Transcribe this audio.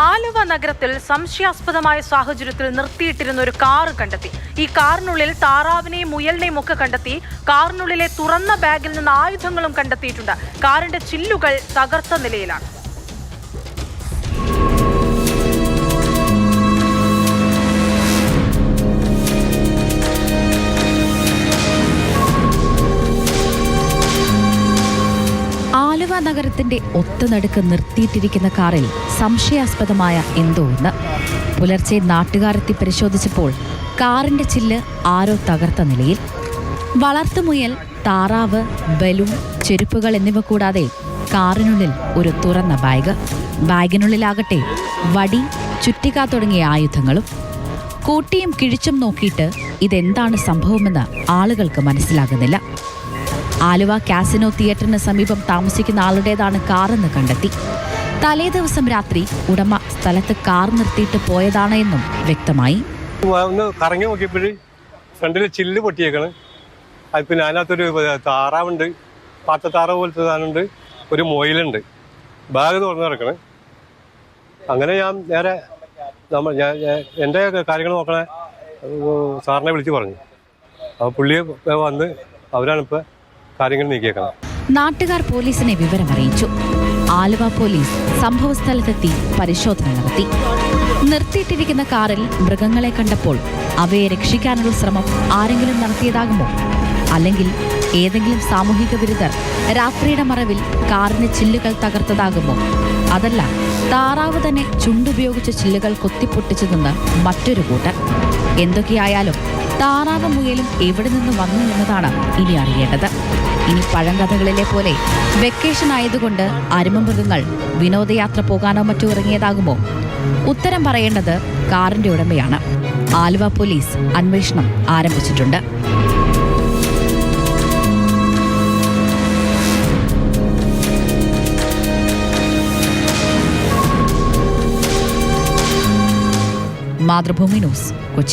ആലുവ നഗരത്തിൽ സംശയാസ്പദമായ സാഹചര്യത്തിൽ നിർത്തിയിട്ടിരുന്ന ഒരു കാർ കണ്ടെത്തി. ഈ കാറിനുള്ളിൽ താറാവിനെയും മുയലിനെയും ഒക്കെ കണ്ടെത്തി. കാറിനുള്ളിലെ തുറന്ന ബാഗിൽ നിന്ന് ആയുധങ്ങളും കണ്ടെത്തിയിട്ടുണ്ട്. കാറിന്റെ ചില്ലുകൾ തകർത്ത നിലയിലാണ്. ആലുവ നഗരത്തിന്റെ ഒത്തുനടുക്ക് നിർത്തിയിട്ടിരിക്കുന്ന കാറിൽ സംശയാസ്പദമായ എന്തോ ഒന്ന്. പുലർച്ചെ നാട്ടുകാരെത്തി പരിശോധിച്ചപ്പോൾ കാറിന്റെ ചില്ല് ആരോ തകർത്ത നിലയിൽ. വളർത്തുമുയൽ, താറാവ്, ബലൂൺ, ചെരുപ്പുകൾ എന്നിവ കൂടാതെ കാറിനുള്ളിൽ ഒരു തുറന്ന ബാഗ്. ബാഗിനുള്ളിലാകട്ടെ വടി, ചുറ്റിക തുടങ്ങിയ ആയുധങ്ങളും. കൂട്ടിയും കിഴിച്ചും നോക്കിയിട്ട് ഇതെന്താണ് സംഭവമെന്ന് ആളുകൾക്ക് മനസ്സിലാകുന്നില്ല. ആലുവ കാസിനോ തിയേറ്ററിന് സമീപം താമസിക്കുന്ന ആളുടേതാണ് കാറെന്ന് കണ്ടെത്തി. തലേ ദിവസം രാത്രി ഉടമ സ്ഥലത്ത് കാർ നിർത്തിയിട്ട് പോയതാണ് എന്നും വ്യക്തമായി. ഒന്ന് കറങ്ങി നോക്കിയപ്പോഴ് ഫ്രണ്ടിൽ ചില്ല് പൊട്ടിയേക്കാണ്. അത് പിന്നെ അതിനകത്തൊരു താറാവുണ്ട്, പാട്ടത്താറാവ് പോലത്തെ സാധനമുണ്ട്, ഒരു മൊയിലുണ്ട്. ബാഗ് തുറന്നു കിടക്കണ്. അങ്ങനെ ഞാൻ നേരെ എൻ്റെ കാര്യങ്ങൾ നോക്കണ സാറിനെ വിളിച്ച് പറഞ്ഞു. അപ്പോൾ പുള്ളിയെ വന്ന് അവരാണിപ്പോൾ കാര്യങ്ങൾ നീക്കിയേക്കണം. നാട്ടുകാർ പോലീസിനെ വിവരമറിയിച്ചു. ആലുവ പോലീസ് സംഭവസ്ഥലത്തെത്തി പരിശോധന നടത്തി. നിർത്തിയിട്ടിരിക്കുന്ന കാറിൽ മൃഗങ്ങളെ കണ്ടപ്പോൾ അവയെ രക്ഷിക്കാനുള്ള ശ്രമം ആരെങ്കിലും നടത്തിയതാകുമോ? അല്ലെങ്കിൽ ഏതെങ്കിലും സാമൂഹിക വിരുദ്ധർ രാത്രിയുടെ മറവിൽ കാറിന് ചില്ലുകൾ തകർത്തതാകുമോ? അതല്ല, താറാവ് തന്നെ ചുണ്ടുപയോഗിച്ച് ചില്ലുകൾ കൊത്തിപ്പൊട്ടിച്ചതെന്ന് മറ്റൊരു കൂട്ടർ. എന്തൊക്കെയായാലും താറാവ് മുയലും എവിടെ നിന്ന് വന്നു എന്നതാണ് ഇനി അറിയേണ്ടത്. ഇനി പഴങ്കഥകളിലെ പോലെ വെക്കേഷൻ ആയതുകൊണ്ട് അരുമമൃഗങ്ങൾ വിനോദയാത്ര പോകാനോ മറ്റോ ഇറങ്ങിയതാകുമോ? ഉത്തരം പറയേണ്ടത് കാറിന്റെ ഉടമയാണ്. ആലുവ പോലീസ് അന്വേഷണം ആരംഭിച്ചിട്ടുണ്ട്. മാതൃഭൂമി ന്യൂസ്, കൊച്ചി.